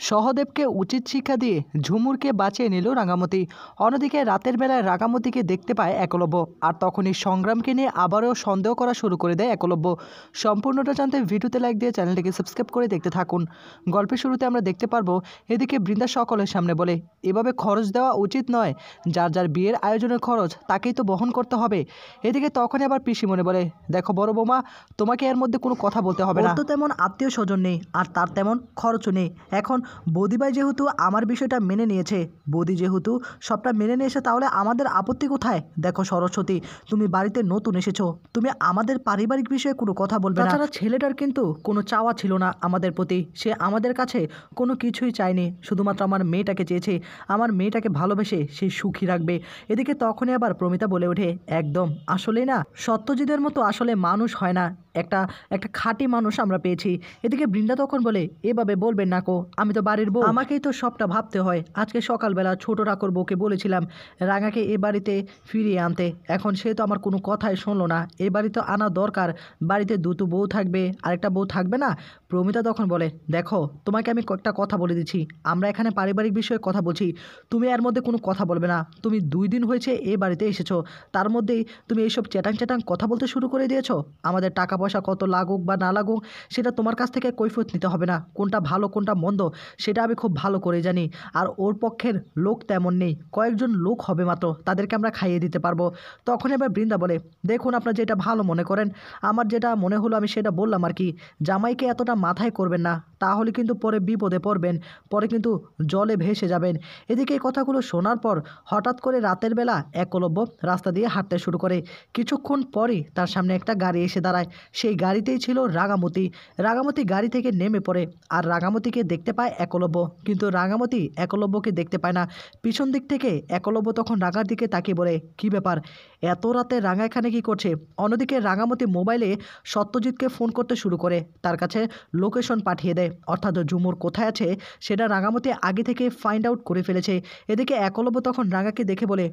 সহদেবকে উচিত শিক্ষা দিয়ে ঝুমুরকে বাঁচিয়ে নিল রাঙামতি। অন্যদিকে রাতের বেলায় রাঙামতিকে দেখতে পায় একলব্য, আর তখনই সংগ্রামকে নিয়ে আবারও সন্দেহ করা শুরু করে দেয় একলব্য। সম্পূর্ণটা জানতে ভিডিওতে লাইক দিয়ে চ্যানেলটিকে সাবস্ক্রাইব করে দেখতে থাকুন। গল্পের শুরুতে আমরা দেখতে পারবো এদিকে বৃন্দা সকলের সামনে বলে, এভাবে খরচ দেওয়া উচিত নয়, যার যার বিয়ের আয়োজনের খরচ তাকেই তো বহন করতে হবে। এদিকে তখনই আবার পিসিমণি বলে, দেখো বড় বৌমা, তোমাকে এর মধ্যে কোনো কথা বলতে হবে না। ওর তো তেমন আত্মীয় স্বজন নেই, আর তার তেমন খরচও নেই। এখন বৌদিভাই যেহেতু আমার বিষয়টা মেনে নিয়েছে, বৌদি যেহেতু সবটা মেনে নিয়েছে, তাহলে আমাদের আপত্তি কোথায়? দেখো সরস্বতী, তুমি বাড়িতে নতুন এসেছো, তুমি আমাদের পারিবারিক বিষয়ে কোনো কথা বলবে না। তাছাড়া ছেলেটার কিন্তু কোনো চাওয়া ছিল না আমাদের প্রতি, সে আমাদের কাছে কোনো কিছুই চায়নি, শুধুমাত্র আমার মেয়েটাকে চেয়েছে, আমার মেয়েটাকে ভালোবেসে সে সুখী রাখবে। এদিকে তখনই আবার প্রমিতা বলে ওঠে, একদম আসলে না, সত্যজিতের মতো আসলে মানুষ হয় না, একটা একটা খাঁটি মানুষ আমরা পেয়েছি। এদিকে বৃন্দা তখন বলে, এভাবে বলবেন না কো, আমি তো বাড়ির বউ, আমাকেই তো সবটা ভাবতে হয়। আজকে সকালবেলা ছোট ঠাকুর বউকে বলেছিলাম রাঙাকে এ বাড়িতে ফিরিয়ে আনতে, এখন সে তো আমার কোনো কথাই শুনলো না। এ বাড়ি তো আনা দরকার, বাড়িতে দুটো বউ থাকবে, আরেকটা বউ থাকবে না। প্রমিতা তখন বলে, দেখো তোমাকে আমি একটা কথা বলে দিচ্ছি, আমরা এখানে পারিবারিক বিষয়ে কথা বলছি, তুমি এর মধ্যে কোনো কথা বলবে না। তুমি 2 দিন হয়েছে এ বাড়িতে এসেছো, তার মধ্যেই তুমি এইসব চ্যাটাং চ্যাটাং কথা বলতে শুরু করে দিয়েছো। আমাদের টাকা পয়সা কত লাগুক বা না লাগুক, সেটা তোমার কাছ থেকে কৈফিয়ত নিতে হবে না। কোনটা ভালো কোনটা মন্দ সেটা আমি খুব ভালো করে জানি, আর ওর পক্ষের লোক তেমন নেই, কয়েকজন লোক হবে মাত্র, তাদেরকে আমরা খাইয়ে দিতে পারবো। তখন এবার বৃন্দা বলে, দেখুন আপনার যেটা ভালো মনে করেন, আমার যেটা মনে হলো আমি সেটা বললাম আর কি। জামাইকে এতটা মাথায় করবেন না, তাহলে কিন্তু পরে বিপদে পড়বেন, পরে কিন্তু জলে ভেসে যাবেন। এদিকে এই কথাগুলো শোনার পর হঠাৎ করে রাতের বেলা একলব্য রাস্তা দিয়ে হাঁটতে শুরু করে। কিছুক্ষণ পরই তার সামনে একটা গাড়ি এসে দাঁড়ায়, সেই গাড়িতেই ছিল রাঙামতি। রাঙামতি গাড়ি থেকে নেমে পড়ে, আর রাঙামতিকে দেখতে পায় একলব্য, কিন্তু রাঙামতি একলব্যকে দেখতে পায় না। পিছন দিক থেকে একলব্য তখন রাঙার দিকে তাকিয়ে বলে, কী ব্যাপার, এত রাতে রাঙা এখানে কী করছে? অন্যদিকে রাঙামতি মোবাইলে সত্যজিৎকে ফোন করতে শুরু করে, তার কাছে লোকেশন পাঠিয়ে দেয়, অর্থাৎ ঝুমুর কোথায় আছে সেটা রাঙামতি আগে থেকে ফাইন্ড আউট করে ফেলেছে। এদিকে একলব্য তখন রাঙাকে দেখে বলে,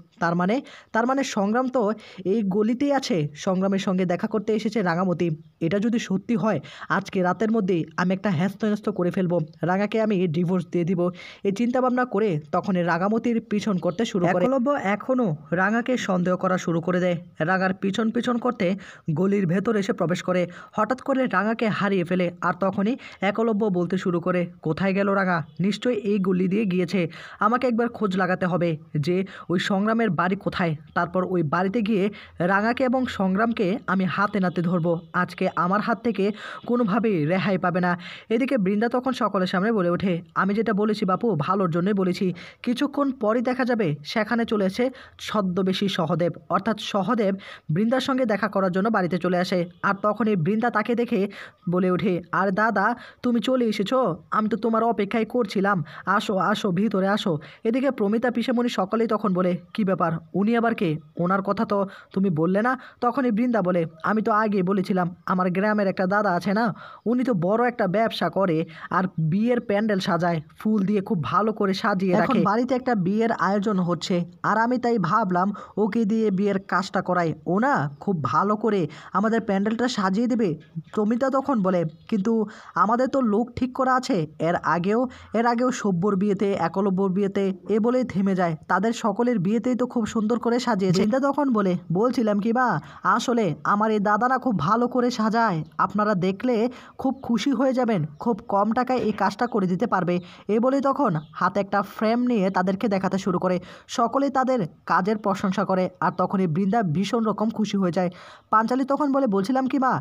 তার মানে সংগ্রাম তো এই গলিতেই আছে, সংগ্রামের সঙ্গে দেখা করতে এসেছে রাঙামতি। এটা যদি সত্যি হয়, আজকে রাতের মধ্যেই আমি একটা হ্যাস্ত করে ফেলবো, রাঙাকে আমি ডিভোর্স দিয়ে দিব। এই চিন্তা ভাবনা করে তখন রাঙামতির পিছন করতে শুরু করে। একলব্য এখনও রাঙাকে সন্দেহ করা শুরু করে দেয়, রাঙার পিছন করতে গলির ভেতর এসে প্রবেশ করে, হঠাৎ করে রাঙাকে হারিয়ে ফেলে। আর তখনই একলব্য বলতে শুরু করে, কোথায় গেল রাঙা? নিশ্চয়ই এই গলি দিয়ে গিয়েছে, আমাকে একবার খোঁজ লাগাতে হবে যে ওই সংগ্রামের বাড়ি কোথায়। তারপর ওই বাড়িতে গিয়ে রাঙাকে এবং সংগ্রামকে আমি হাতে নাতে ধরবো, আজকে আমার হাত থেকে কোনোভাবেই রেহাই পাবে না। এদিকে বৃন্দা তখন সকলের সামনে বলে ওঠে, আমি যেটা বলেছি বাপু ভালোর জন্যই বলেছি। কিছুক্ষণ পরই দেখা যাবে সেখানে চলে এসে ছদ্মবেশী সহদেব, অর্থাৎ সহদেব বৃন্দার সঙ্গে দেখা করার জন্য বাড়িতে চলে আসে। আর তখনই বৃন্দা তাকে দেখে বলে ওঠে, আর দাদা তুমি চলে এসেছো, আমি তো তোমার অপেক্ষায় করছিলাম, আসো আসো ভিতরে আসো। এদিকে প্রমিতা পিসেমণি সকলেই তখন বলে, কি ব্যাপার, উনি আবার কে? ওনার কথা তো তুমি বললে না? তখনই বৃন্দা বলে, আমি তো আগেই বলেছিলাম, আমার গ্রামের একটা দাদা আছে না, উনি তো বড় একটা ব্যবসা করে, আর বিয়ের প্যান্ডেল সাজায়, ফুল দিয়ে খুব ভালো করে সাজিয়ে রাখে। এখন বাড়িতে একটা বিয়ের আয়োজন হচ্ছে, আর আমি তাই ভাবলাম ওকে দিয়ে বিয়ের কাজটা করাই, ও না খুব ভালো করে আমাদের প্যান্ডেলটা সাজিয়ে দেবে। প্রমিতা তখন বলে, কিন্তু আমাদের তো লোক ঠিক করা আছে, এর আগেও সব্যর বিয়েতে, একলব্যর বিয়েতে, এ বলেই থেমে যায়, তাদের সকলের বিয়েতেই তো খুব সুন্দর করে সাজিয়েছে। বৃন্দা তখন বলে, বলছিলাম কি বা, আসলে আমার এই দাদারা খুব ভালো করে সাজায়, আপনারা দেখলে খুব খুশি হয়ে যাবেন, খুব কম টাকায় এই কাজটা করে দিতে পারবে। এ বলে তখন হাতে একটা ফ্রেম নিয়ে তাদেরকে দেখাতে শুরু করে, সকলেই তাদের কাজের প্রশংসা করে। আর তখনই বৃন্দা ভীষণ রকম খুশি হয়ে যায়। পাঞ্চালী তখন বলে, বলছিলাম কি মা,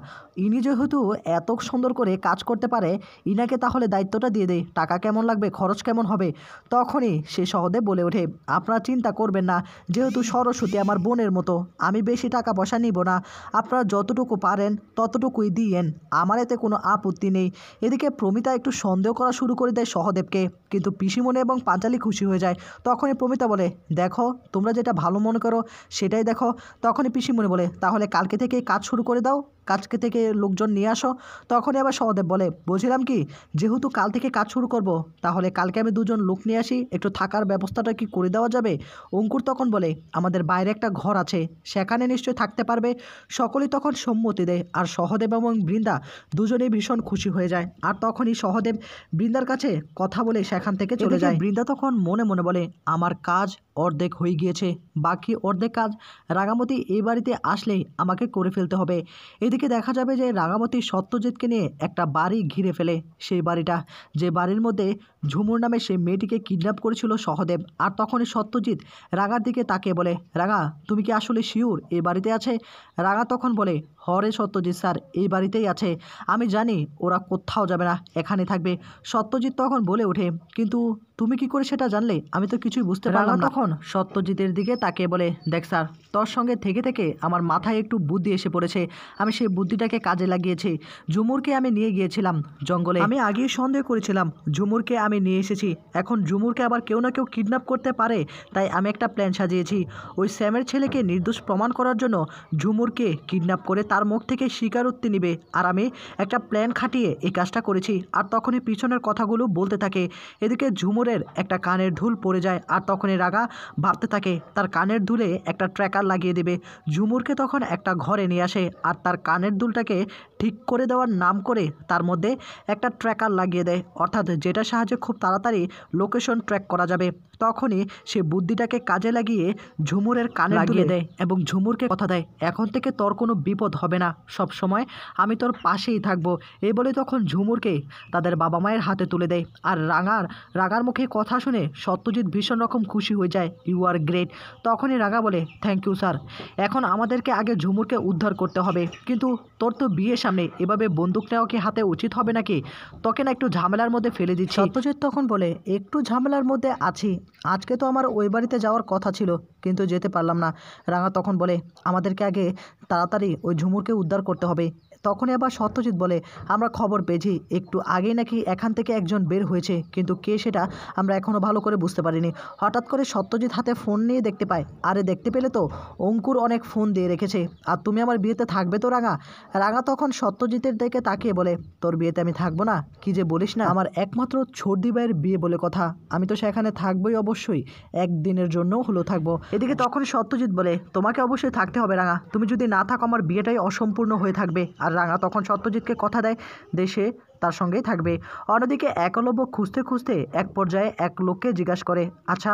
ইনি যেহেতু এত সুন্দর করে কাজ করতে পারে, ইনাকে তাহলে দায়িত্বটা দিয়ে দেয়, টাকা কেমন লাগবে, খরচ কেমন হবে? তখনই সে সহদেব বলে ওঠে, আপনারা চিন্তা করবেন না, যেহেতু সরস্বতী আমার বোনের মতো, আমি বেশি টাকা পয়সা নিব না, আপনারা যতটুকু পারেন ততটুকুই দিয়েন, আমার এতে কোনো আপত্তি নেই। এদিকে প্রমিতা একটু সন্দেহ করা শুরু করে দেয় সহদেবকে, কিন্তু পিসিমণি এবং পাঞ্চালী খুশি হয়ে যায়। তখনই প্রমিতা বলে, দেখো তোমরা যেটা ভালো মনে করো সেটাই দেখো। তখনই পিসিমণি বলে, তাহলে কালকে থেকে কাজ শুরু করে দাও, কাজকে থেকে লোকজন নিয়ে আসো। তখনই আবার সহদেব বলে, বলছিলাম কি, যেহেতু কাল থেকে কাজ শুরু করব, তাহলে কালকে আমি 2জন লোক নিয়ে আসি, একটু থাকার ব্যবস্থাটা কি করে দেওয়া যাবে? অঙ্কুর তখন বলে, আমাদের বাইরে একটা ঘর আছে, সেখানে নিশ্চয়ই থাকতে পারবে। সকলেই তখন সম্মতি দেয়, আর সহদেব এবং বৃন্দা দুজনেই ভীষণ খুশি হয়ে যায়। আর তখনই সহদেব বৃন্দার কাছে কথা বলে সেখান থেকে চলে যায়। বৃন্দা তখন মনে মনে বলে, আমার কাজ অর্ধেক হয়ে গিয়েছে, বাকি অর্ধেক কাজ রাঙামতি এই বাড়িতে আসলেই আমাকে করে ফেলতে হবে। এদিকে দেখা যাবে যে রাঙামতি সত্যজিৎকে নিয়ে একটা বাড়ি ঘিরে ফেলে। সেই বাড়িটা, যে বাড়ির মধ্যে ঝুমুর নামে সেই মেয়েটিকে কিডন্যাপ করেছিল সহদেব। আর তখনই সত্যজিৎ রাঙার দিকে তাকিয়ে বলে, রাঙা তুমি কি আসলে শিওর এই বাড়িতে আছে? রাঙা তখন বলে, হরে সত্যজিৎ স্যার, এই বাড়িতেই আছে, আমি জানি ওরা কোথাও যাবে না, এখানে থাকবে। সত্যজিৎ তখন বলে ওঠে, কিন্তু তুমি কি করে সেটা জানলে? আমি তো কিছুই বুঝতে পারলাম না। তখন সত্যজিতের দিকে তাকিয়ে বলে, দেখ স্যার, তোর সঙ্গে থেকে থেকে আমার মাথায় একটু বুদ্ধি এসে পড়েছে। আমি সেই বুদ্ধিটাকে কাজে লাগিয়েছি। ঝুমুরকে আমি নিয়ে গিয়েছিলাম জঙ্গলে। আমি আগেই সন্দেহ করেছিলাম ঝুমুরকে আমি নিয়ে এসেছি। এখন ঝুমুরকে আবার কেউ না কেউ কিডন্যাপ করতে পারে, তাই আমি একটা প্ল্যান সাজিয়েছি। ওই স্যামের ছেলেকে নির্দোষ প্রমাণ করার জন্য ঝুমুরকে কিডন্যাপ করে তার মুখ থেকে স্বীকারোক্তি নিবে। আর আমি একটা প্ল্যান খাটিয়ে এই কাজটা করেছি। আর তখনই পিছনের কথাগুলো বলতে থাকে। এদিকে ঝুমুরের একটা কানের দুল পড়ে যায়। আর তখনই রাগা ভাবতে থাকে তার কানের দুলে একটা ট্র্যাকার লাগিয়ে দেবে। ঝুমুরকে তখন একটা ঘরে নিয়ে আসে আর তার কানের দুলটাকে ঠিক করে দেওয়ার নাম করে তার মধ্যে একটা ট্র্যাকার লাগিয়ে দেয়, অর্থাৎ যেটার সাহায্যে খুব তাড়াতাড়ি লোকেশন ট্র্যাক করা যাবে। তখনই সে বুদ্ধিটাকে কাজে লাগিয়ে ঝুমুরের কানে লাগিয়ে দেয় এবং ঝুমুরকে কথা দেয়, এখন থেকে তোর কোনো বিপদ হবে না, সব সময় আমি তোর পাশেই থাকবো। এই বলে তখন ঝুমুরকে তাদের বাবা মায়ের হাতে তুলে দেয়। আর রাগার মুখে কথা শুনে সত্যজিৎ ভীষণ রকম খুশি হয়ে যায়, ইউ আর গ্রেট। তখনই রাগা বলে, থ্যাংক ইউ স্যার, এখন আমাদেরকে আগে ঝুমুরকে উদ্ধার করতে হবে। কিন্তু তোর তো বিয়ের সামনে, এভাবে বন্দুক নেওয়া কি হাতে উচিত হবে নাকি? তোকে না একটু ঝামেলার মধ্যে ফেলে দিচ্ছি। সত্যজিৎ তখন বলে, একটু ঝামেলার মধ্যে আছি, আজকে তো আমার ওই বাড়িতে যাওয়ার কথা ছিল কিন্তু যেতে পারলাম না। রাঙা তখন বলে, আমাদেরকে আগে তাড়াতাড়ি ওই ঝুমুরকে উদ্ধার করতে হবে। তখনই আবার সত্যজিৎ বলে, আমরা খবর পেয়েছি একটু আগেই নাকি এখান থেকে একজন বের হয়েছে, কিন্তু কে সেটা আমরা এখনও ভালো করে বুঝতে পারিনি। হঠাৎ করে সত্যজিৎ হাতে ফোন নিয়ে দেখতে পায়, আরে দেখতে পেলে তো, অঙ্কুর অনেক ফোন দিয়ে রেখেছে। আর তুমি আমার বিয়েতে থাকবে তো রাঙা? রাঙা তখন সত্যজিতের দিকে তাকিয়ে বলে, তোর বিয়েতে আমি থাকবো না? কি যে বলিস না, আমার একমাত্র ছর্দি ভাইয়ের বিয়ে বলে কথা, আমি তো সেখানে থাকবোই অবশ্যই, একদিনের জন্য হলেও থাকবো। এদিকে তখন সত্যজিৎ বলে, তোমাকে অবশ্যই থাকতে হবে রাঙা, তুমি যদি না থাকো আমার বিয়েটাই অসম্পূর্ণ হয়ে থাকবে। আর রাঙা তখন সত্যজিৎকে কথা দেয় দেশে তার সঙ্গেই থাকবে। অন্যদিকে একলব্য খুঁজতে খুঁজতে এক পর্যায়ে এক লোককে জিজ্ঞাসা করে, আচ্ছা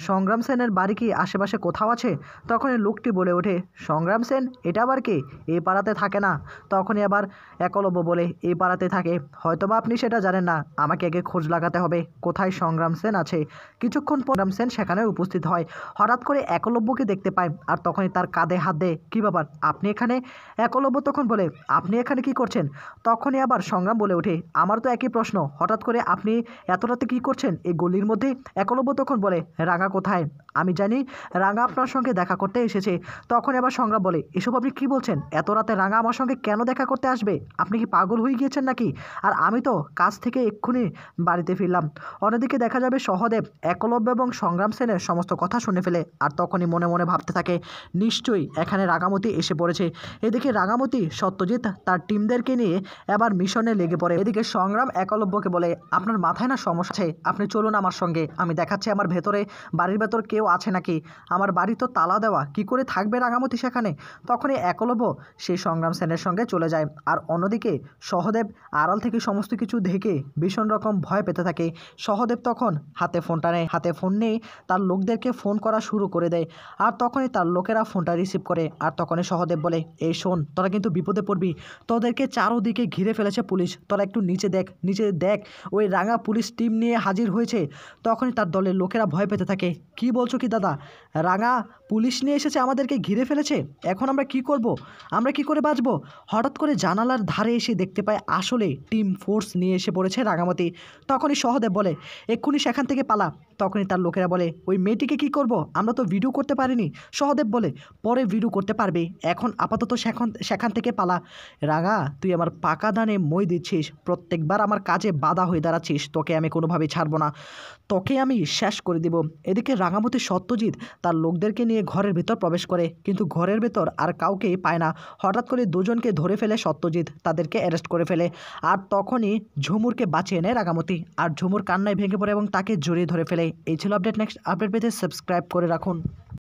সংগ্রাম সেনের বাড়ি কি আশেপাশে কোথাও আছে? তখন এই লোকটি বলে ওঠে, সংগ্রাম সেন? এটা আবার কে? এই পাড়াতে থাকে না। তখনই আবার একলব্য বলে, এই পাড়াতে থাকে, হয়তোবা আপনি সেটা জানেন না, আমাকে আগে খোঁজ লাগাতে হবে কোথায় সংগ্রাম সেন আছে। কিছুক্ষণ পর সংগ্রাম সেন সেখানে উপস্থিত হয়। হঠাৎ করে একলব্যকে দেখতে পায় আর তখনই তার কাঁধে হাত দেয়, কী ব্যাপার আপনি এখানে? একলব্য তখন বলে, আপনি এখানে কি করছেন? তখনই আবার সংগ্রাম বলে ওঠে, আমার তো একই প্রশ্ন, হঠাৎ করে আপনি এত রাতে কী করছেন এই গলির মধ্যে? একলব্য তখন বলে, রাঙা কোথায়? আমি জানি রাঙা আপনার সঙ্গে দেখা করতে এসেছে। তখন আবার সংগ্রাম বলে, এসব আপনি কী বলছেন? এত রাতে রাঙা আমার সঙ্গে কেন দেখা করতে আসবে? আপনি কি পাগল হয়ে গিয়েছেন নাকি? আর আমি তো কাজ থেকে এক্ষুনি বাড়িতে ফিরলাম। অন্যদিকে দেখা যাবে সহদেব একলব্য এবং সংগ্রাম সেনের সমস্ত কথা শুনে ফেলে আর তখনই মনে মনে ভাবতে থাকে, নিশ্চয়ই এখানে রাঙামতি এসে পড়েছে। এদিকে রাঙামতি সত্যজিৎ তার টিমদেরকে নিয়ে এবার মিশনে লেগে পড়ে। এদিকে সংগ্রাম একলব্যকে বলে, আপনার মাথায় না সমস্যা আছে, আপনি চলুন আমার সঙ্গে, আমি দেখাচ্ছি আমার ভেতরে, বাড়ির ভেতর কেউ আছে নাকি। আমার বাড়ি তো তালা দেওয়া, কি করে থাকবে রাঙামতি সেখানে? তখনই একলব্য সেই সংগ্রাম সেনের সঙ্গে চলে যায়। আর অন্যদিকে সহদেব আড়াল থেকে সমস্ত কিছু দেখে ভীষণ রকম ভয় পেতে থাকে। সহদেব তখন হাতে ফোনটা নেয়, হাতে ফোন নিয়ে তার লোকদেরকে ফোন করা শুরু করে দেয়। আর তখনই তার লোকেরা ফোনটা রিসিভ করে। আর তখনই সহদেব বলে, এই শোন, তোরা কিন্তু বিপদে পড়বি, তোদেরকে চারোদিকে ঘিরে ফেলেছে পুলিশ, তোরা একটু নিচে দেখ, ওই রাঙা পুলিশ টিম নিয়ে হাজির হয়েছে। তখনই তার দলের লোকেরা ভয় পেতে থাকে, কি বলছো কি দাদা, রাঙা পুলিশ নিয়ে এসেছে, আমাদেরকে ঘিরে ফেলেছে, এখন আমরা কি করব? আমরা কি করে বাঁচবো? হঠাৎ করে জানালার ধারে এসে দেখতে পায় আসলে টিম ফোর্স নিয়ে এসে পড়েছে রাঙামতি। তখনই সহদেব বলে, এক্ষুনি সেখান থেকে পালা। তখনই তার লোকেরা বলে, ওই মেয়েটিকে কি করব? আমরা তো ভিডিও করতে পারিনি। সহদেব বলে, পরে ভিডিও করতে পারবে, এখন আপাতত সেখান থেকে পালা। রাঙা, তুই আমার পাকা দানে মই দিচ্ছিস, প্রত্যেকবার আমার কাজে বাধা হয়ে দাঁড়াচ্ছিস, তোকে আমি কোনোভাবেই ছাড়বো না, তোকে আমি শেষ করে দিব। এদিকে রাঙামতি সত্যজিৎ তার লোকদেরকে নিয়ে ঘরের ভেতর প্রবেশ করে, কিন্তু ঘরের ভেতর আর কাউকে পায় না। হঠাৎ করে দুজনকে ধরে ফেলে সত্যজিৎ, তাদেরকে অ্যারেস্ট করে ফেলে। আর তখনই ঝুমুরকে বাঁচিয়ে নেয় রাঙামতি, আর ঝুমুর কান্নায় ভেঙে পড়ে এবং তাকে জড়িয়ে ধরে ফেলে। এই ছিল আপডেট, নেক্সট আপডেট পেতে সাবস্ক্রাইব করে রাখুন।